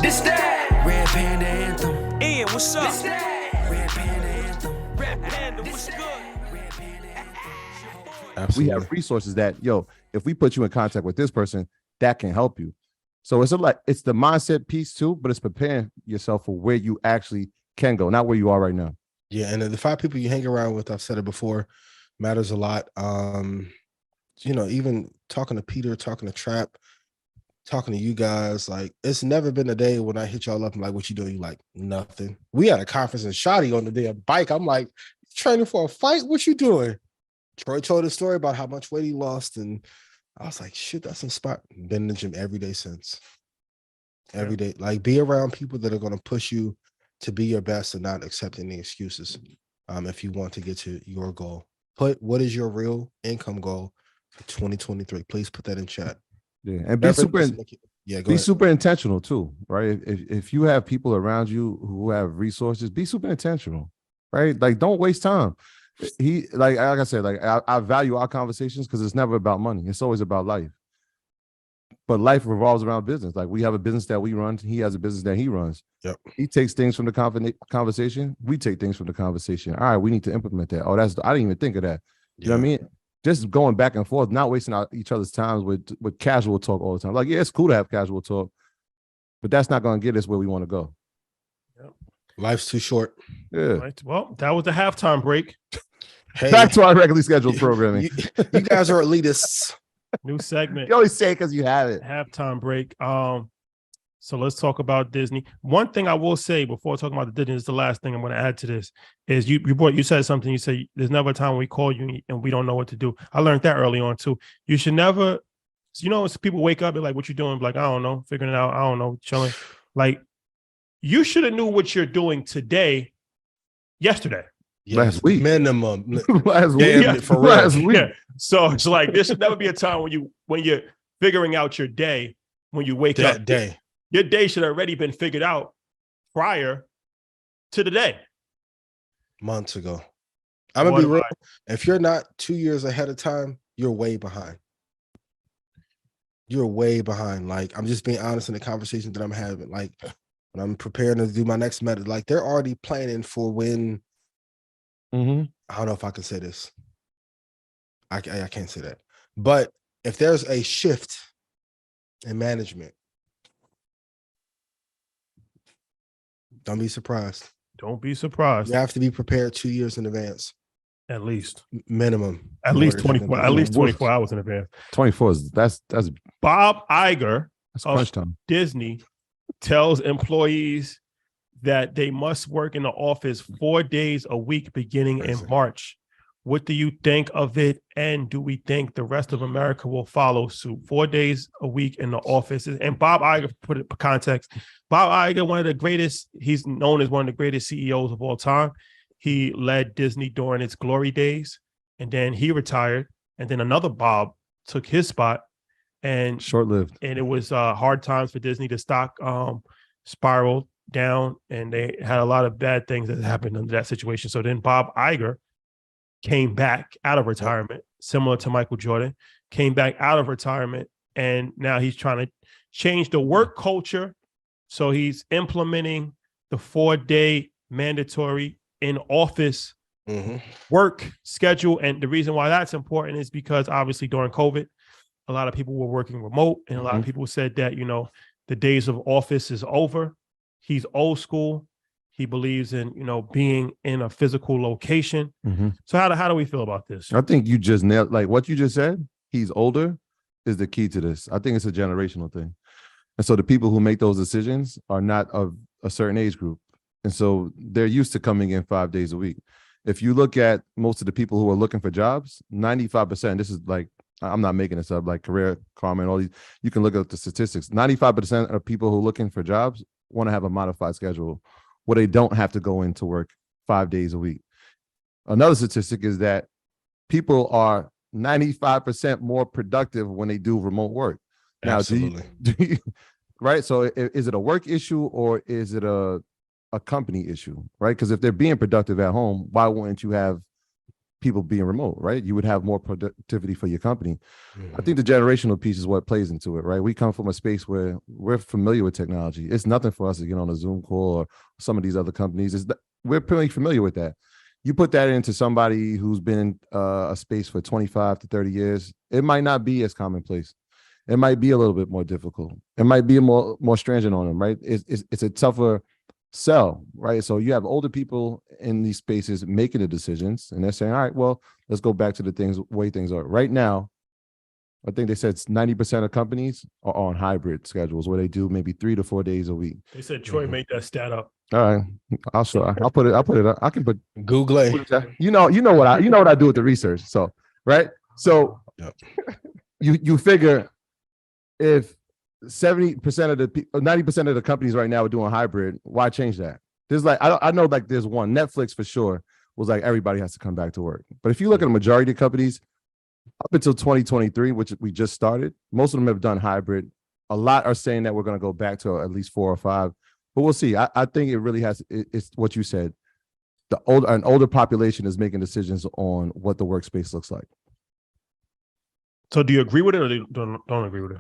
This that Red Panda Anthem. Ian, what's up? This that Red Panda Anthem. Red Panda, what's good? Red Panda Anthem. Absolutely. We have resources that, if we put you in contact with this person, that can help you. So it's it's the mindset piece too, but it's preparing yourself for where you actually can go, not where you are right now. Yeah, and the 5 people you hang around with, I've said it before, matters a lot. Even talking to Peter, talking to Trap, talking to you guys, like it's never been a day when I hit y'all up and like, what you doing? You like nothing. We had a conference in Shoddy on the day of bike. I'm like, training for a fight? What you doing? Troy told a story about how much weight he lost, and I was like, shit, that's a spot. Been in the gym every day since. Every day. Like, be around people that are going to push you to be your best and not accept any excuses. If you want to get to your goal, what is your real income goal for 2023? Please put that in chat. Yeah, and be super intentional too, right? If you have people around you who have resources, be super intentional, right? Like, don't waste time. Like I said, like I value our conversations because it's never about money. It's always about life. But life revolves around business. Like, we have a business that we run. He has a business that he runs. Yep. He takes things from the conversation. We take things from the conversation. All right, we need to implement that. I didn't even think of that. You know what I mean? Just going back and forth, not wasting each other's time with casual talk all the time. Like, yeah, it's cool to have casual talk, but that's not going to get us where we want to go. Yep. Life's too short. Yeah. Right. Well, that was the halftime break. Hey, back to our regularly scheduled programming. You guys are elitists. New segment. You always say it because you have it. Halftime break. So let's talk about Disney. One thing I will say before talking about the Disney, is the last thing I'm going to add to this, is you said something. You said there's never a time when we call you and we don't know what to do. I learned that early on too. You should never, people wake up and like, what you doing? Like, I don't know, figuring it out. I don't know, chilling. Like, you should have knew what you're doing today, yesterday. Last week. Minimum. Last week. Yeah, for real. Last week. Yeah. So it's like, there should never be a time when you're figuring out your day, when you wake up. That day. Your day should have already been figured out prior to the day. Months ago. I'm going to be real. If you're not 2 years ahead of time, you're way behind. You're way behind. Like, I'm just being honest in the conversation that I'm having. Like, when I'm preparing to do my next method, like, they're already planning for when. Mm-hmm. I don't know if I can say this. I can't say that. But if there's a shift in management, don't be surprised. Don't be surprised. You have to be prepared 2 years in advance. At least. Minimum. At least 24. At least 24 hours in advance. 24 is that's Bob Iger crunch time. Disney tells employees that they must work in the office 4 days a week beginning in March. What do you think of it? And do we think the rest of America will follow suit? 4 days a week in the office. And Bob Iger, put it in context, Bob Iger, one of the greatest, he's known as one of the greatest CEOs of all time. He led Disney during its glory days, and then he retired. And then another Bob took his spot, and short-lived. And it was hard times for Disney. The stock spiraled down, and they had a lot of bad things that happened under that situation. So then Bob Iger came back out of retirement, similar to Michael Jordan, came back out of retirement, and now he's trying to change the work culture. So he's implementing the 4-day mandatory in-office work schedule. And the reason why that's important is because obviously during COVID, a lot of people were working remote, and a lot of people said that, the days of office is over. He's old school. He believes in, being in a physical location. Mm-hmm. So how do we feel about this? I think you just nailed, like what you just said. He's older is the key to this. I think it's a generational thing. And so the people who make those decisions are not of a certain age group. And so they're used to coming in 5 days a week. If you look at most of the people who are looking for jobs, 95%, this is like, I'm not making this up, like Career Karma and all these, you can look at the statistics. 95% of people who are looking for jobs want to have a modified schedule where they don't have to go into work 5 days a week. Another statistic is that people are 95% more productive when they do remote work. Now, absolutely. Right? So is it a work issue or is it a company issue, right? Because if they're being productive at home, why wouldn't you have people being remote, right? You would have more productivity for your company. Mhm. I think the generational piece is what plays into it, right? We come from a space where we're familiar with technology. It's nothing for us to get on a Zoom call or some of these other companies. We're pretty familiar with that. You put that into somebody who's been in a space for 25 to 30 years, it might not be as commonplace. It might be a little bit more difficult. It might be more stringent on them, right? It's a tougher sell, right? So you have older people in these spaces making the decisions, and they're saying, all right, well, let's go back to the way things are. Right now, I think they said 90% of companies are on hybrid schedules where they do maybe 3 to 4 days a week. They said Troy made that stat up. All right. I'll put it up. I can put Google it. you know what I do with the research. So right. So Yep. you figure if 70% of the 90% of the companies right now are doing hybrid, why change that? There's like I know like there's one, Netflix for sure was like everybody has to come back to work. But if you look at the majority of companies up until 2023, which we just started, most of them have done hybrid. A lot are saying that we're going to go back to at least 4 or 5, but we'll see. I think it really it's what you said. An older population is making decisions on what the workspace looks like. So do you agree with it or don't agree with it?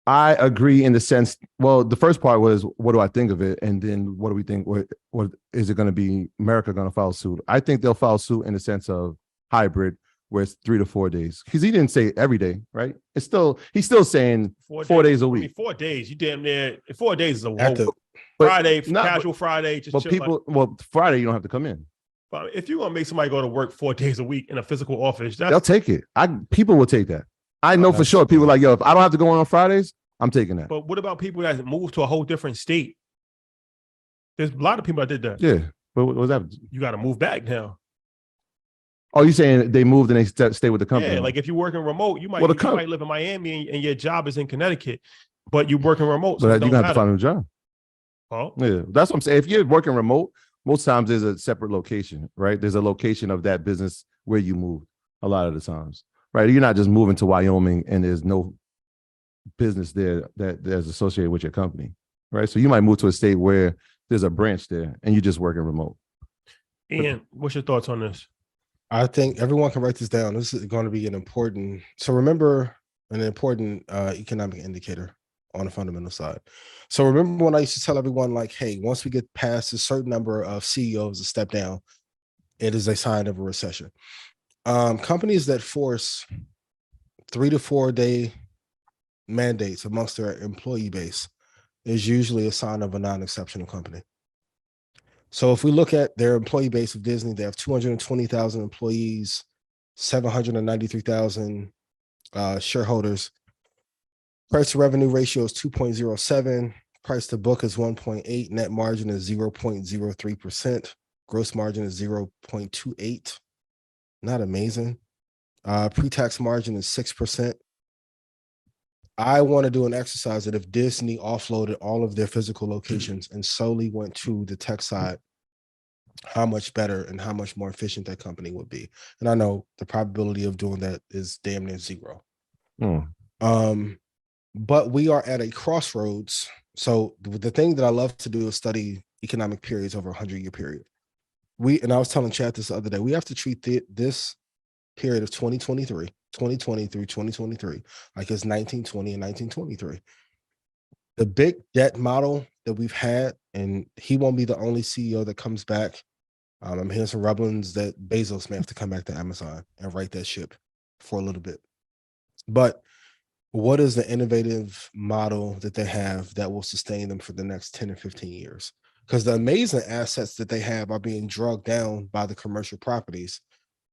I agree in the sense, well, the first part was, what do I think of it? And then what do we think? What is it going to be? America going to follow suit? I think they'll follow suit in the sense of hybrid, where it's 3 to 4 days. Because he didn't say every day, right? He's still saying 4 days a week. I mean, 4 days. You damn near 4 days is a At the- Friday, casual Friday. Just but chill, people, well, Friday you don't have to come in. but if you're gonna make somebody go to work 4 days a week in a physical office, They'll that's take it. People will take that. I know for sure. People are like, yo, if I don't have to go on Fridays, I'm taking that. but what about people that moved to a whole different state? There's a lot of people that did that. Yeah. But what was that? You got to move back now. Oh, you saying they moved and they stay with the company? Yeah, like if you're working remote, you might, Well, you might live in Miami and your job is in Connecticut, but you're working remote. So But it you're don't gonna have to matter. find a job. Oh, Yeah, that's what I'm saying. If you're working remote, most times there's a separate location, right? There's a location of that business where you move a lot of the times, right? You're not just moving to Wyoming and there's no business there that's associated with your company, right? So you might move to a state where there's a branch there and you're just working remote. Ian, what's your thoughts on this? I think everyone can write this down. This is going to be an important. So remember an important economic indicator on the fundamental side. So remember when I used to tell everyone, like, hey, once we get past a certain number of CEOs to step down, it is a sign of a recession. Companies that force 3 to 4 day mandates amongst their employee base is usually a sign of a non-exceptional company. So if we look at their employee base of Disney, they have 220,000 employees, 793,000 shareholders. Price to revenue ratio is 2.07. Price to book is 1.8. Net margin is 0.03%. Gross margin is 0.28. Not amazing. Pre-tax margin is 6%. I want to do an exercise that if Disney offloaded all of their physical locations and solely went to the tech side, how much better and how much more efficient that company would be. And I know the probability of doing that is damn near zero. But we are at a crossroads. So the thing that I love to do is study economic periods over a 100-year period. And I was telling Chad this the other day, we have to treat this period of 2020 through 2023, like it's 1920 and 1923. The big debt model that we've had, and he won't be the only CEO that comes back. I'm hearing some rumblings that Bezos may have to come back to Amazon and right that ship for a little bit. But what is the innovative model that they have that will sustain them for the next 10 or 15 years? Because the amazing assets that they have are being drugged down by the commercial properties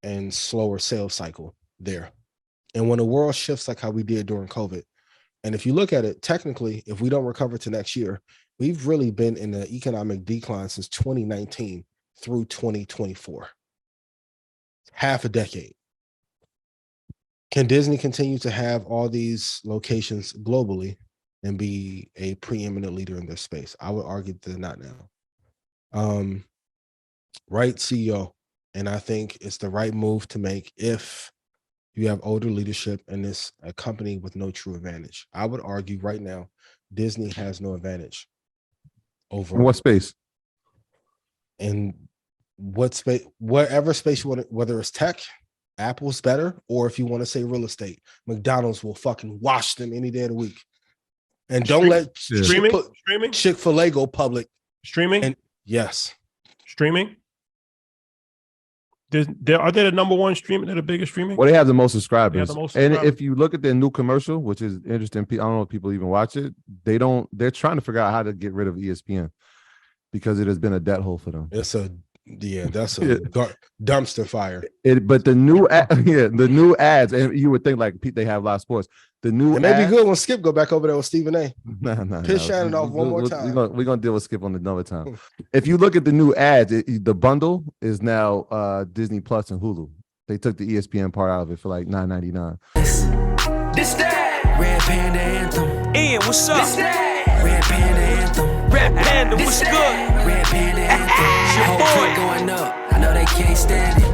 and slower sales cycle there. And when the world shifts like how we did during COVID, and if you look at it, technically, if we don't recover to next year, we've really been in an economic decline since 2019 through 2024. Half a decade. Can Disney continue to have all these locations globally and be a preeminent leader in their space? I would argue they're not now. Right CEO. And I think it's the right move to make if you have older leadership and it's a company with no true advantage. I would argue right now, Disney has no advantage over. In what space? In what space, whatever space you want, whether it's tech, Apple's better, or if you want to say real estate, McDonald's will fucking wash them any day of the week. And don't let streaming. Chick-fil-A go public. Streaming. And yes, streaming. Are they the number one streaming? They're the biggest streaming. Well, they have the most subscribers. They have the most And subscribers. if you look at their new commercial, which is interesting, I don't know if people even watch it. They're trying to figure out how to get rid of ESPN because it has been a debt hole for them. that's a dumpster fire. But the new the new ads, and you would think like they have live sports. The new It may be good when Skip go back over there with Stephen A. Nah. Piss Shannon off one more time. We're gonna deal with Skip on another time. If you look at the new ads, the bundle is now Disney Plus and Hulu. They took the ESPN part out of it for like $9.99. This that. Red Panda Anthem. Ian, what's up? This that. Red Panda Anthem. Red Panda, what's This good? that. Red Panda Anthem. Your Whole boy. clique going up. I know they can't stand it.